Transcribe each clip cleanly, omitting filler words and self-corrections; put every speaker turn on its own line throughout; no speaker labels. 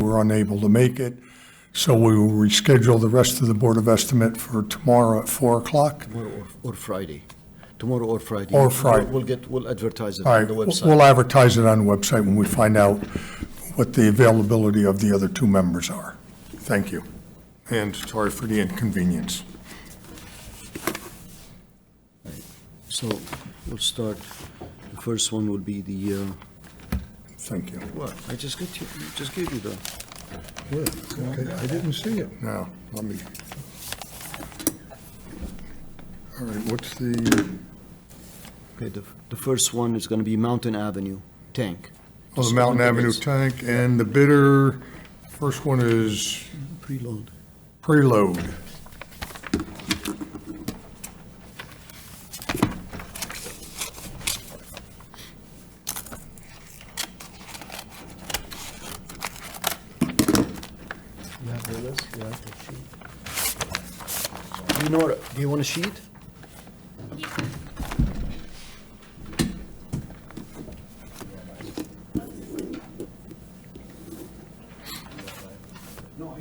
were unable to make it. So we will reschedule the rest of the Board of Estimate for tomorrow at 4 o'clock.
Tomorrow or Friday. Tomorrow or Friday.
Or Friday.
We'll advertise it
All
on
right,
the website.
we'll advertise it on the website when we find out what the availability of the other two members are. Thank you. And sorry for the inconvenience.
So we'll start. The first one will be the,
Thank you.
what? I just gave you the,
Okay, I didn't see it. Now, let me. All right, what's the,
okay, the first one is going to be Mountain Avenue Tank.
the Mountain Avenue tank, and the bidder, first one is
Preload.
Preload.
You have the list? You have the sheet? Do you want a sheet? No.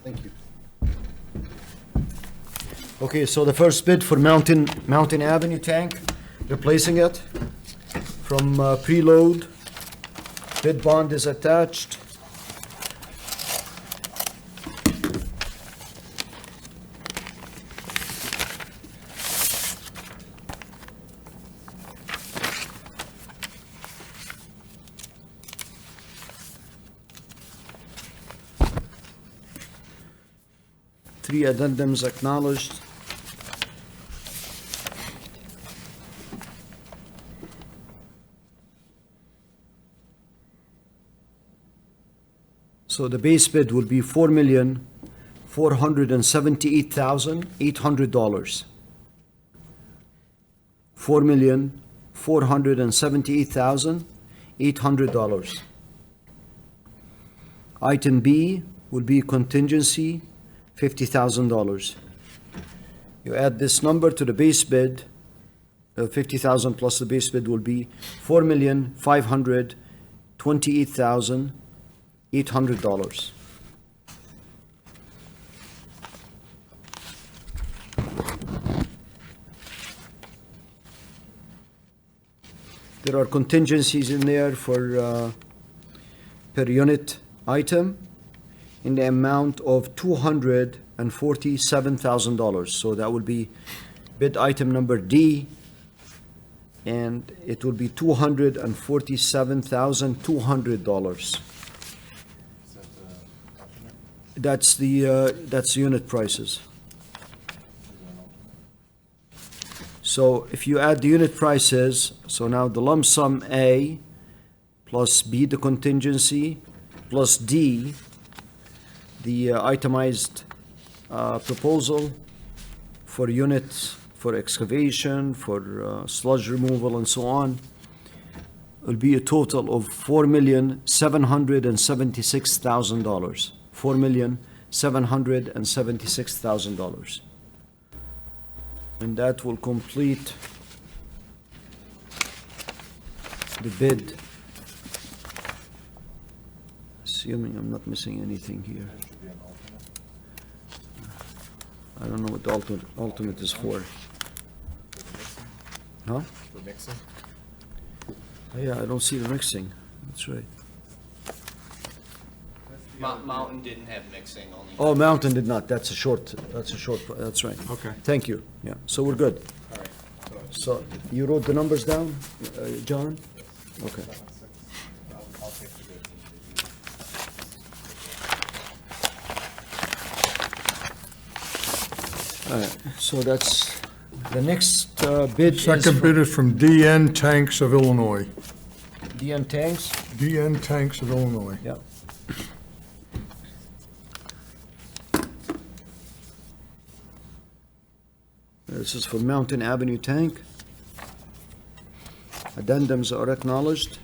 Thank you. Okay, so the first bid for Mountain Avenue tank, replacing it from Preload. Bid bond is attached. Three addendums acknowledged. So the base bid will be $4,478,800. $4,478,800. Item B will be contingency, $50,000. You add this number to the base bid, 50,000 plus the base bid will be $4,528,800. There are contingencies in there for per unit item in the amount of $247,000. So that will be bid item number D, and it will be $247,200. That's the unit prices. So if you add the unit prices, so now the lump sum A plus B, the contingency, plus D, the itemized proposal for units, for excavation, for sludge removal, and so on, will be a total of $4,776,000. $4,776,000. And that will complete the bid. Assuming I'm not missing anything here. I don't know what the ultimate is for. Huh?
For mixing?
Oh, yeah, I don't see the mixing. That's right.
Mountain didn't have mixing, only.
Oh, Mountain did not. That's that's right.
Okay.
Thank you. Yeah, so we're good.
All right.
So you wrote the numbers down, John? Okay.
I'll take the bids.
All right, so that's, the next bid is
Second bid is from DN Tanks of Illinois.
DN Tanks?
DN Tanks of Illinois.
Yeah. This is for Mountain Avenue Tank. Addendums are acknowledged.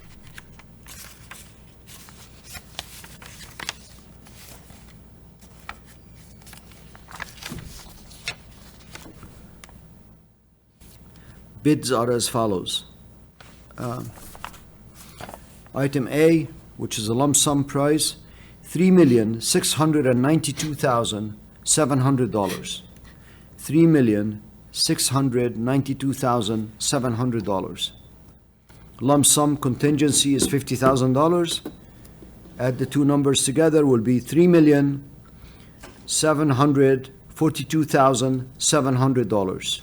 Bids are as follows. Item A, which is a lump sum price, $3,692,700. $3,692,700. Lump sum contingency is $50,000. Add the two numbers together will be $3,742,700.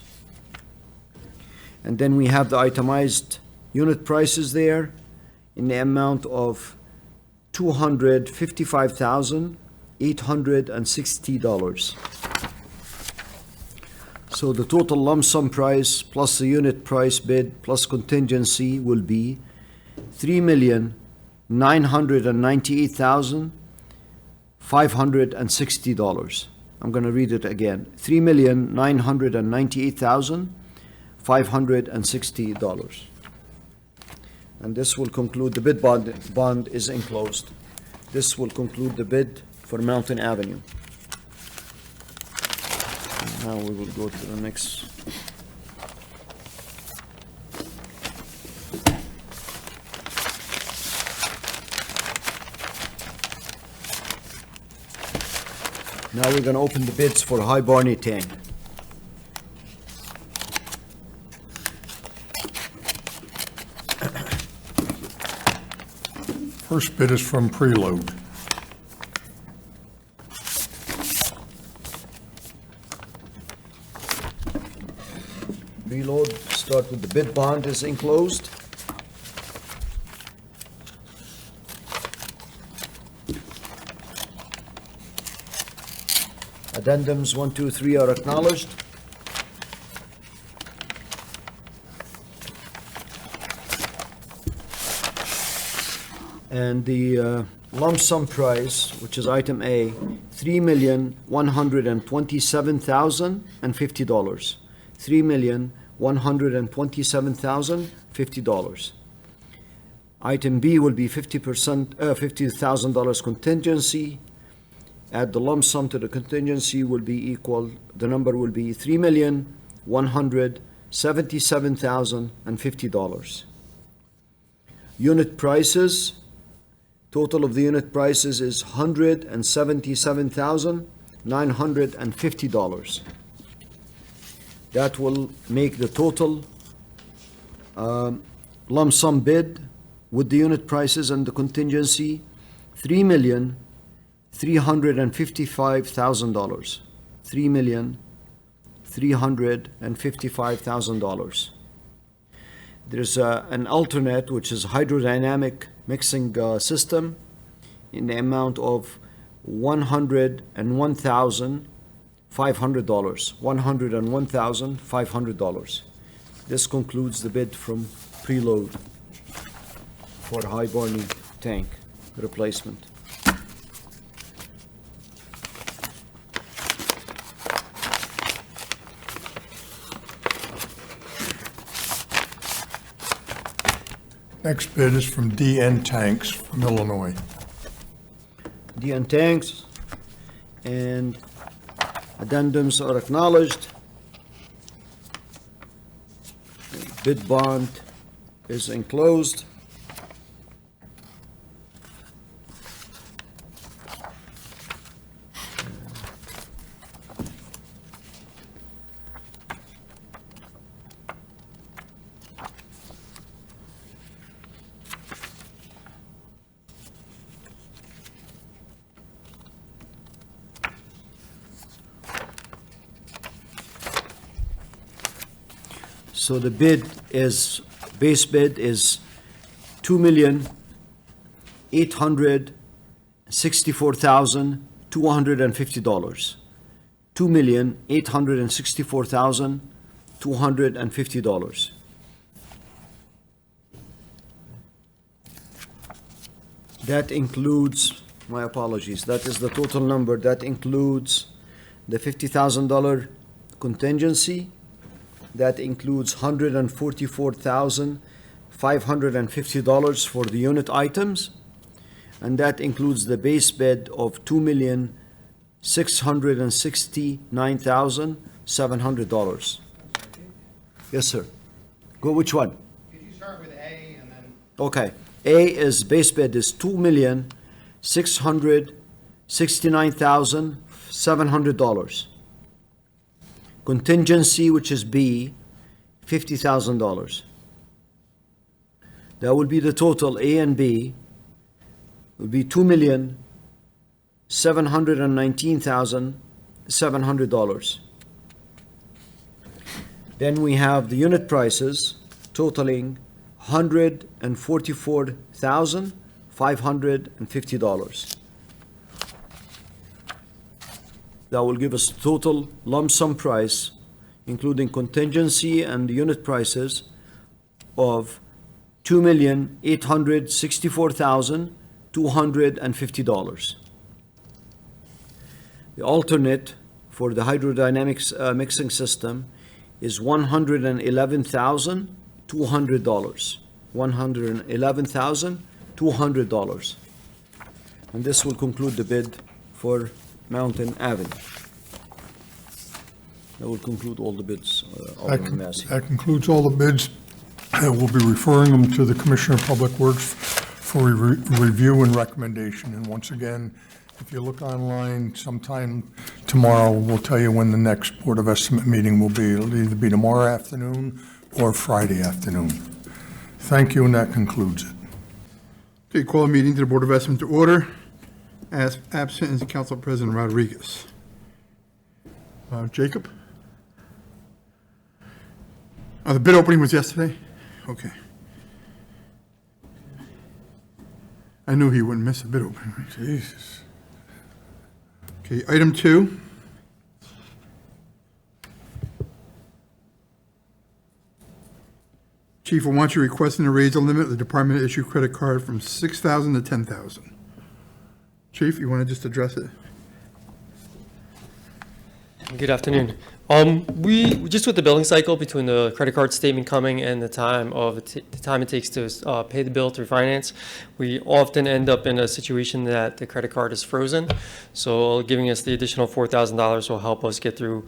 And then we have the itemized unit prices there in the amount of $255,860. So the total lump sum price plus the unit price bid plus contingency will be $3,998,560. I'm going to read it again. $3,998,560. And this will conclude the bid bond is enclosed. This will conclude the bid for Mountain Avenue. Now we will go to the next. Now we're going to open the bids for High Barney Tank.
First bid is from Preload.
Reload, start with the bid bond is enclosed. Addendums 1, 2, 3 are acknowledged. And the lump sum price, which is item A, $3,127,050. $3,127,050. Item B will be 50%, $50,000 contingency. Add the lump sum to the contingency will be equal, the number will be $3,177,050. Unit prices, total of the unit prices is $177,950. That will make the total lump sum bid with the unit prices and the contingency $3,355,000. $3,355,000. There's an alternate, which is hydrodynamic mixing system in the amount of $101,500. $101,500. This concludes the bid from Preload for High Barney tank replacement.
Next bid is from DN Tanks from Illinois.
DN tanks and addendums are acknowledged. Bid bond is enclosed. So the base bid is $2,864,250. $2,864,250. That includes, my apologies, that is the total number. That includes the $50,000 contingency. That includes $144,550 for the unit items, and that includes the base bid of $2,669,700. Yes, sir. Go which one?
Could you start with A and then?
Okay. A is base bid is $2,669,700. $69,700. Contingency, which is B, $50,000. That will be the total. A and B will be $2,719,700. Then we have the unit prices totaling $144,550. That will give us a total lump sum price, including contingency and the unit prices, of $2,864,250. The alternate for the hydrodynamics mixing system is $111,200. $111,200. And this will conclude the bid for Mountain Avenue. That will conclude all the bids, Alderman Massey.
That concludes all the bids. We'll be referring them to the Commissioner of Public Works for review and recommendation. And once again, if you look online sometime tomorrow, we'll tell you when the next Board of Estimate meeting will be. It'll either be tomorrow afternoon or Friday afternoon. Thank you, and that concludes it.
Okay, call a meeting to the Board of Estimate to order. As absent is Council President Rodriguez. Jacob? Oh, the bid opening was yesterday? Okay. I knew he wouldn't miss a bid opening. Right?
Jesus.
Okay, item 2. Chief, I want you requesting to raise the limit of the department to issue credit card from $6,000 to $10,000. Chief, you want to just address it?
Good afternoon. We just with the billing cycle between the credit card statement coming and the time it takes to pay the bill through finance, we often end up in a situation that the credit card is frozen. So giving us the additional $4,000 will help us get through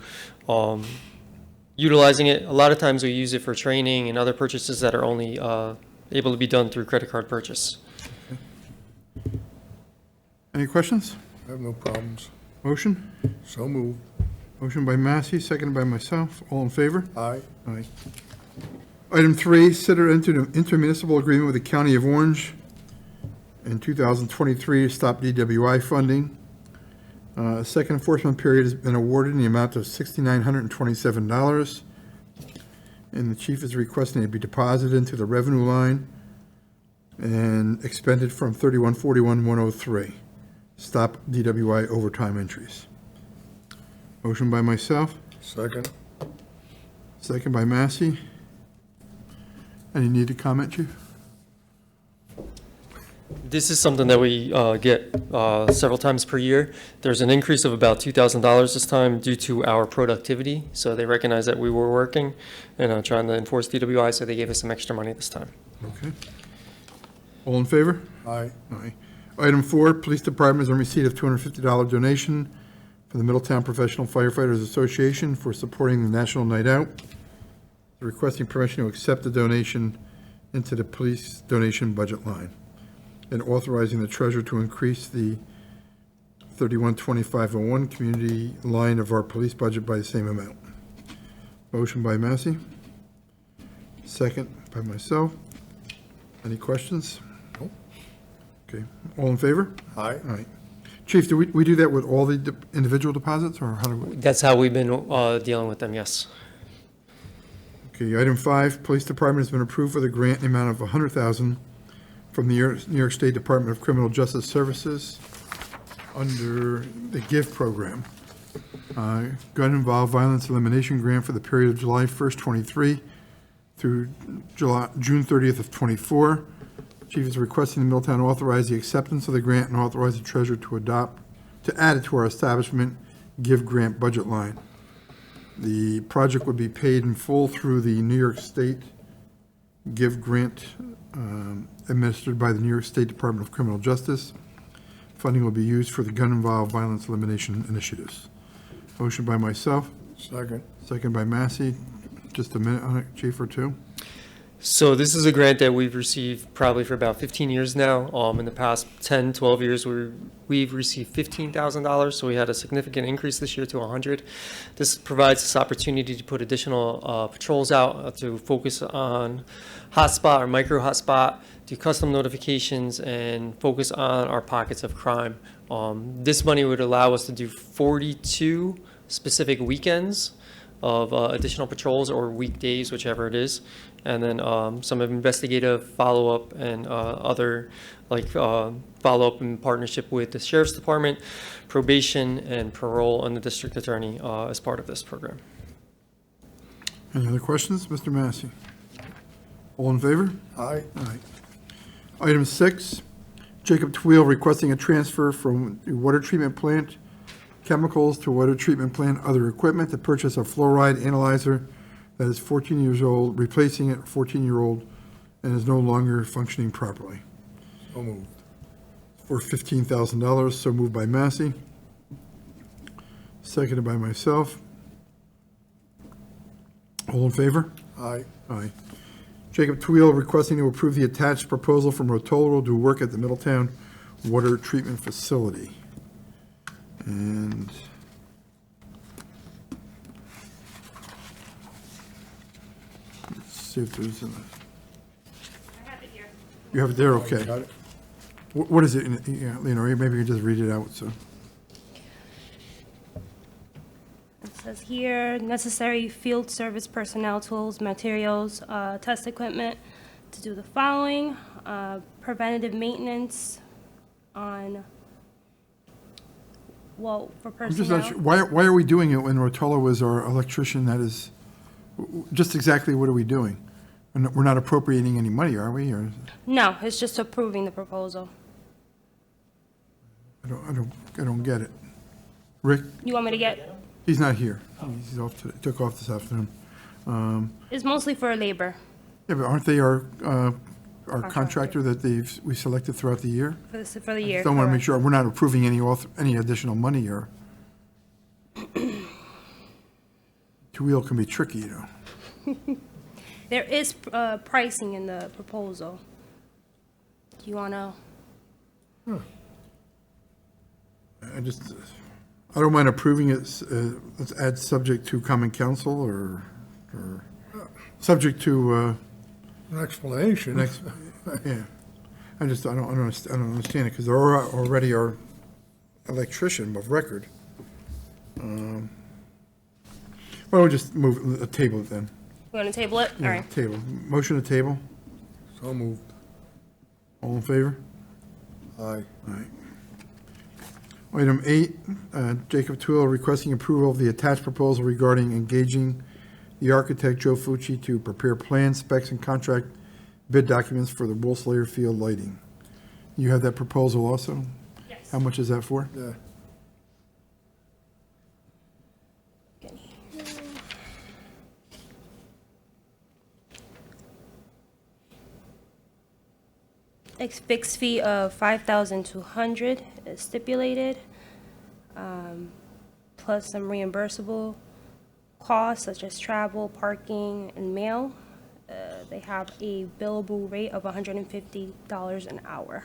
utilizing it. A lot of times we use it for training and other purchases that are only able to be done through credit card purchase.
Any questions?
I have no problems.
Motion?
So moved.
Motion by Massey, seconded by myself. All in favor?
Aye.
Aye. Item 3, consider into an intermunicipal agreement with the County of Orange in 2023 to stop DWI funding. Second enforcement period has been awarded in the amount of $6,927, and the chief is requesting it be deposited into the revenue line and expended from 3141-103. Stop DWI overtime entries. Motion by myself,
Second.
second by Massey. Any need to comment, Chief?
This is something that we get several times per year. There's an increase of about $2,000 this time due to our productivity. So they recognize that we were working and trying to enforce DWI, so they gave us some extra money this time.
Okay. All in favor?
Aye.
Aye. Item 4, Police Department is in receipt of $250 donation from the Middletown Professional Firefighters Association for supporting the National Night Out. They're requesting permission to accept the donation into the police donation budget line and authorizing the treasurer to increase the 312501 community line of our police budget by the same amount. Motion by Massey. Second by myself. Any questions?
Nope.
Okay, all in favor?
Aye.
All right. Chief, do we do that with all the individual deposits, or how do we?
That's how we've been dealing with them, yes.
Okay, item 5, Police Department has been approved for the grant in the amount of $100,000 from the New York State Department of Criminal Justice Services under the GIVE program. Gun-involved violence elimination grant for the period of July 1st, 23 through June 30th of 24. Chief is requesting the Middletown authorize the acceptance of the grant and authorize the treasurer to add it to our establishment GIVE grant budget line. The project would be paid in full through the New York State GIVE grant administered by the New York State Department of Criminal Justice. Funding will be used for the gun-involved violence elimination initiatives. Motion by myself,
Second.
second by Massey. Just a minute on it, Chief, or two.
So this is a grant that we've received probably for about 15 years now. In the past 10, 12 years, we've received $15,000, so we had a significant increase this year to 100. This provides us opportunity to put additional patrols out to focus on hotspot or micro hotspot, do custom notifications, and focus on our pockets of crime. This money would allow us to do 42 specific weekends of additional patrols or weekdays, whichever it is, and then some investigative follow-up and other follow-up in partnership with the Sheriff's Department, probation, and parole, and the district attorney as part of this program.
Any other questions? Mr. Massey? All in favor?
Aye.
Aye. Item 6, Jacob Tweel requesting a transfer from the water treatment plant chemicals to water treatment plant other equipment to purchase a fluoride analyzer that is 14 years old, replacing it 14-year-old, and is no longer functioning properly.
So moved.
For $15,000, so moved by Massey. Seconded by myself. All in favor?
Aye.
Aye. Jacob Tweel requesting to approve the attached proposal from Rotolo to do work at the Middletown Water Treatment Facility. And let's see if there's a,
I have it here.
you have it there, okay.
Got it?
What is it, yeah, Leonore, maybe you can just read it out, so.
It says here, necessary field service personnel, tools, materials, test equipment to do the following, preventative maintenance on, well, for
I'm just not sure,
personnel.
why are we doing it when Rotolo is our electrician that is, just exactly what are we doing? We're not appropriating any money, are we, or,
No, it's just approving the proposal.
I don't get it. Rick,
You want me to get,
he's not here. He's off today, took off this afternoon.
it's mostly for labor,
Yeah, but aren't they our contractor that we selected throughout the year?
for the year.
Don't want to make
correct.
sure, we're not approving any additional money or. Two-wheel can be tricky, you know.
There is pricing in the proposal. Do you want to?
I don't mind approving it, let's add subject to common council or subject to,
An explanation.
next, yeah. I don't understand it because they're already our electrician of record. Why don't we just move, table it then?
You want to table it? All
Yeah,
right.
Table, motion to table,
So moved.
all in favor?
Aye.
Aye. Item 8, Jacob Tweel requesting approval of the attached proposal regarding engaging the architect Joe Fucci to prepare plans, specs, and contract bid documents for the Wolfslayer Field lighting. You have that proposal also?
Yes.
How much is that for?
Yeah.
Fixed fee of 5,200 is stipulated, plus some reimbursable costs such as travel, parking, and mail. They have a billable rate of $150 an hour.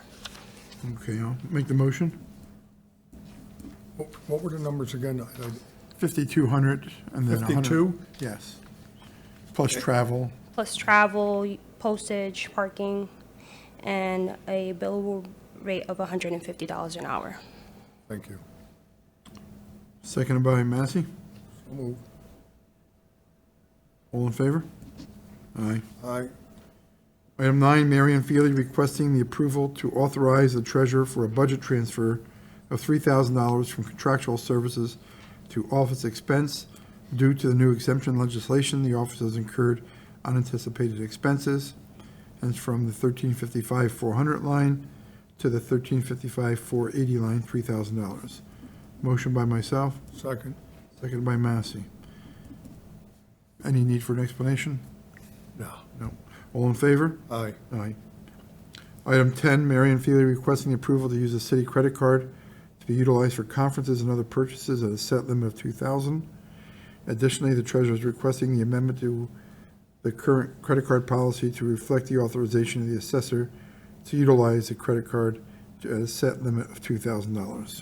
Okay, I'll make the motion.
What were the numbers again?
5,200 and then 100.
52?
Yes. Plus travel.
Plus travel, postage, parking, and a billable rate of $150 an hour.
Thank you.
Seconded by Massey.
So moved.
All in favor? Aye.
Aye.
Item 9, Marion Feely requesting the approval to authorize the treasurer for a budget transfer of $3,000 from contractual services to office expense. Due to the new exemption legislation, the office has incurred unanticipated expenses, and it's from the 1355-400 line to the 1355-480 line, $3,000. Motion by myself,
Second.
seconded by Massey. Any need for an explanation?
No.
No. All in favor?
Aye.
Aye. Item 10, Marion Feely requesting the approval to use a city credit card to be utilized for conferences and other purchases at a set limit of $2,000. Additionally, the treasurer is requesting the amendment to the current credit card policy to reflect the authorization of the assessor to utilize the credit card at a set limit of $2,000.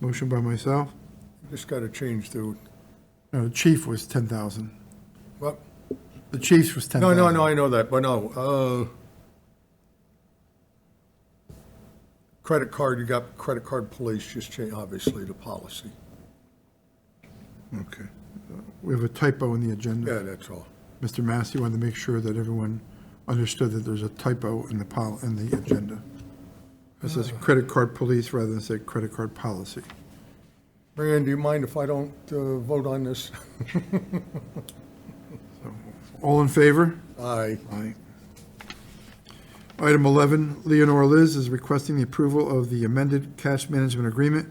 Motion by myself.
Just got to change the,
No, the chief was 10,000.
what?
The chief's was 10,000.
No, I know that, but no. Credit card, you got credit card police, just change, obviously, the policy.
Okay. We have a typo in the agenda.
Yeah, that's all.
Mr. Massey wanted to make sure that everyone understood that there's a typo in the agenda. It says credit card police rather than say credit card policy.
Marianne, do you mind if I don't vote on this?
All in favor?
Aye.
Aye. Item 11, Leonora Liz is requesting the approval of the amended cash management agreement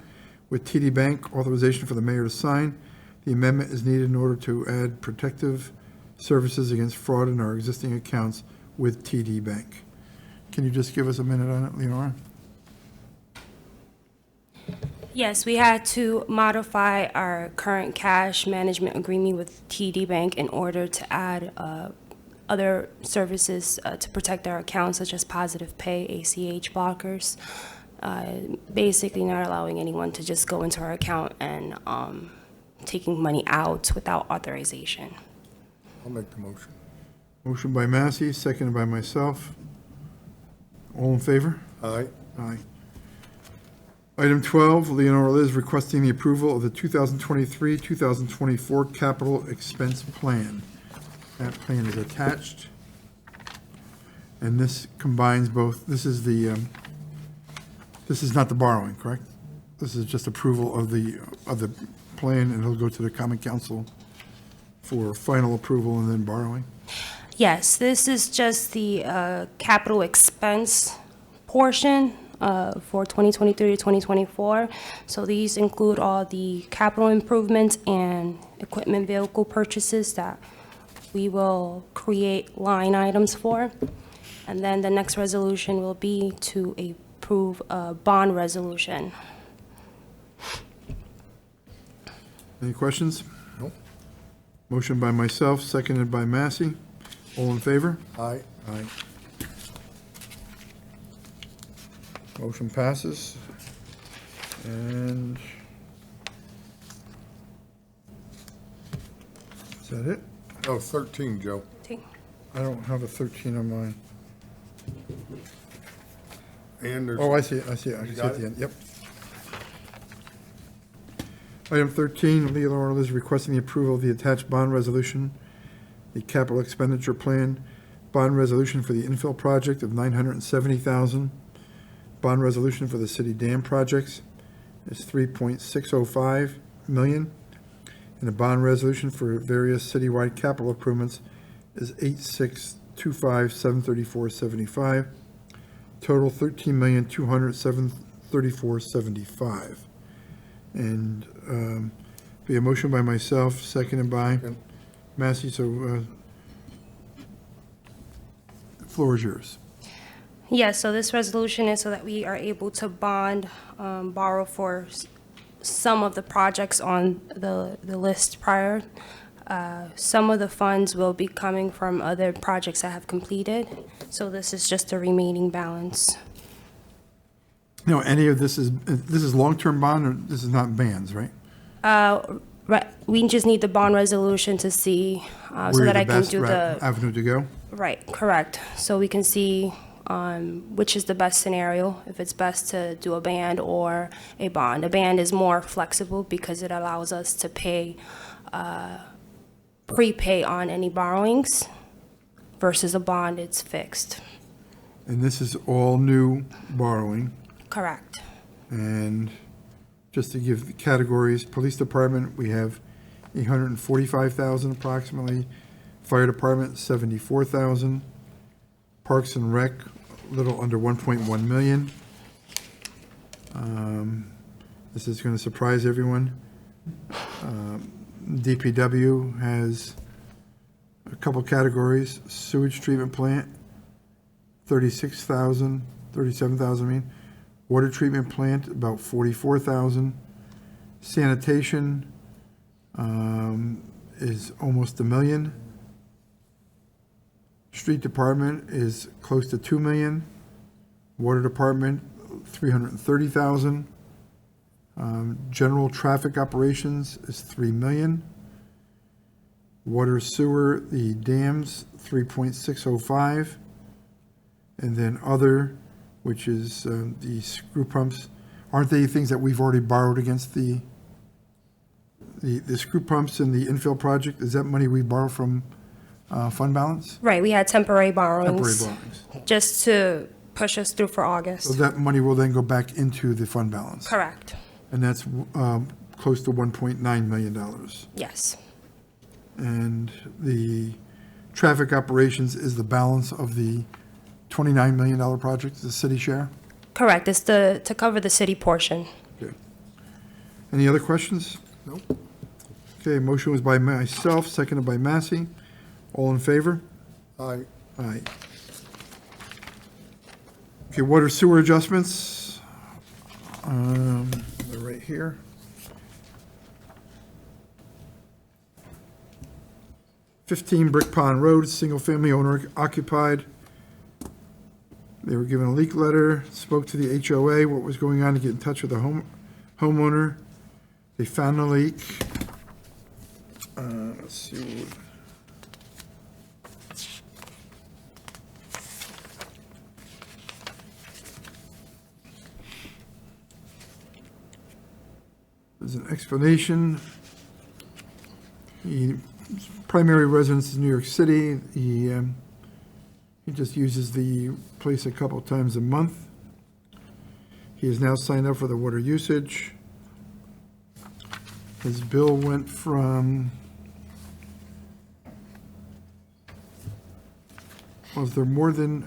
with TD Bank, authorization for the mayor to sign. The amendment is needed in order to add protective services against fraud in our existing accounts with TD Bank. Can you just give us a minute on it, Leonora?
Yes, we had to modify our current cash management agreement with TD Bank in order to add other services to protect our accounts, such as positive pay, ACH blockers, basically not allowing anyone to just go into our account and taking money out without authorization.
I'll make the motion.
Motion by Massey, seconded by myself. All in favor?
Aye.
Aye. Item 12, Leonora Liz requesting the approval of the 2023-2024 capital expense plan. That plan is attached. And this combines both, this is not the borrowing, correct? This is just approval of the plan, and it'll go to the common council for final approval and then borrowing.
Yes, this is just the capital expense portion for 2023 to 2024. So these include all the capital improvements and equipment vehicle purchases that we will create line items for. And then the next resolution will be to approve a bond resolution.
Any questions?
Nope.
Motion by myself, seconded by Massey. All in favor?
Aye.
Aye. Motion passes. And is that it?
Oh, 13, Joe.
I don't have a 13 on mine.
And there's.
Oh, I see it, I see it, I
You
see it
got
at the
it?
end, yep. Item 13, Leonora Liz requesting the approval of the attached bond resolution, the capital expenditure plan, bond resolution for the infill project of $970,000, bond resolution for the city dam projects is $3.605 million, and a bond resolution for various citywide capital improvements is $8,625,734.75. Total $13,207,34.75. And be a motion by myself, seconded by
Second.
Massey. So the floor is yours.
Yes, so this resolution is so that we are able to borrow for some of the projects on the list prior. Some of the funds will be coming from other projects that have completed, so this is just the remaining balance.
No, any of this is long-term bond, or this is not bands, right?
Right, we just need the bond resolution to see, so
Where
that
the
I can
best
do the,
avenue to go?
right, correct. So we can see which is the best scenario, if it's best to do a band or a bond. A band is more flexible because it allows us to prepay on any borrowings versus a bond, it's fixed.
And this is all new borrowing.
Correct.
And just to give the categories, police department, we have 845,000 approximately. Fire department, 74,000. Parks and Rec, a little under 1.1 million. This is going to surprise everyone. DPW has a couple categories. Sewage treatment plant, 36,000, 37,000, I mean. Water treatment plant, about 44,000. Sanitation is almost $1 million. Street Department is close to 2 million. Water Department, 330,000. General Traffic Operations is 3 million. Water Sewer, the dams, 3.605. And then other, which is the screw pumps. Aren't they things that we've already borrowed against the screw pumps in the infill project? Is that money we borrow from fund balance?
Right, we had temporary
Temporary
borrowings
borrowings.
just to push us through for
So
August.
that money will then go back into the fund balance?
Correct,
And that's close to $1.9 million.
yes.
And the traffic operations is the balance of the $29 million project, the city share?
Correct, it's to cover the city portion.
Okay. Any other questions?
Nope.
Okay, motion was by myself, seconded by Massey. All in favor?
Aye.
Aye. Okay, water sewer adjustments. They're right here. "15 Brick Pond Road, single-family owner occupied." They were given a leak letter, spoke to the HOA, what was going on, to get in touch with the homeowner. They found the leak. Let's see. There's an explanation. He, primary residence is New York City. He just uses the place a couple times a month. He has now signed up for the water usage. His bill went from, was there more than,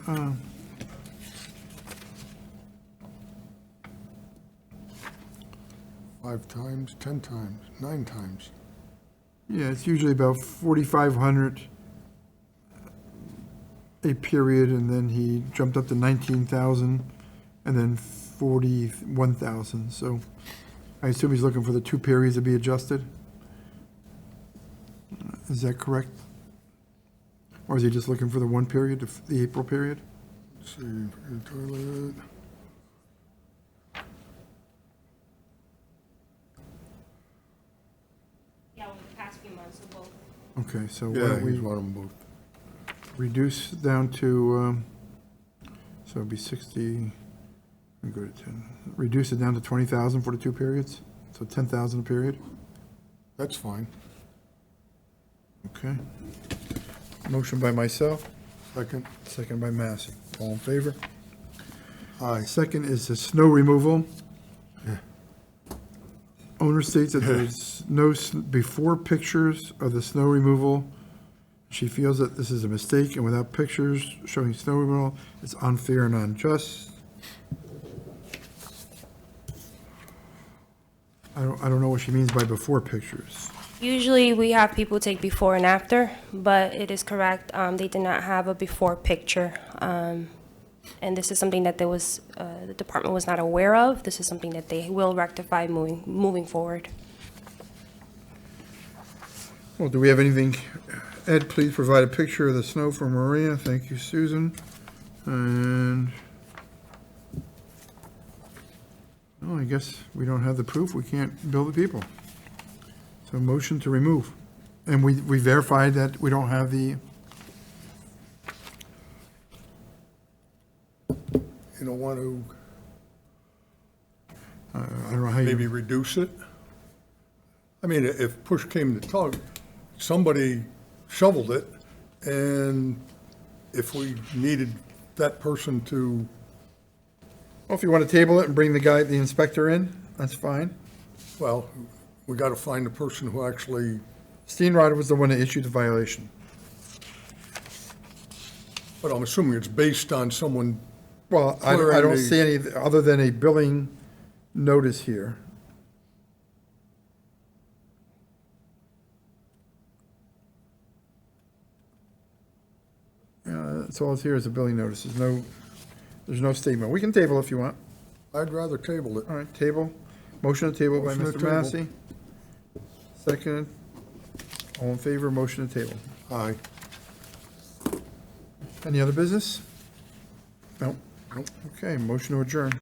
5 times, 10 times, 9 times.
yeah, it's usually about 4,500 a period, and then he jumped up to 19,000, and then 41,000, so I assume he's looking for the 2 periods to be adjusted? Is that correct? Or is he just looking for the 1 period, the April period?
Let's see, toilet.
Yeah, over the past few months, of both.
Okay, so why
Yeah,
don't we
he's one of them both.
reduce down to, so it'd be 60, we go to 10, reduce it down to 20,000 for the 2 periods, so 10,000 a period?
That's fine.
Okay. Motion by myself,
Second?
second by Massey. All in favor?
Aye.
Second is the snow removal. Owner states that there's no before pictures of the snow removal. She feels that this is a mistake, and without pictures showing snow removal, it's unfair and unjust. I don't know what she means by before pictures.
Usually, we have people take before and after, but it is correct, they did not have a before picture. And this is something that the department was not aware of. This is something that they will rectify moving forward.
Well, do we have anything? Ed, please provide a picture of the snow for Maria. Thank you, Susan. And, well, I guess we don't have the proof. We can't bill the people. So motion to remove. And we verified that we don't have the,
You don't want to
I don't know how
maybe
you,
reduce it? I mean, if push came to tug, somebody shoveled it, and if we needed that person to,
well, if you want to table it and bring the inspector in, that's fine.
well, we got to find the person who actually,
Steenrod was the one that issued the violation.
but I'm assuming it's based on someone,
Well, I
Clearing
don't
the-
see any, other than a billing notice here. That's all it's here is a billing notice. There's no statement. We can table if you want.
I'd rather table it.
All right, table. Motion to table by
Motion to
Mr.
table.
Massey. Second. All in favor, motion to table.
Aye.
Any other business? No. Okay, motion to adjourn.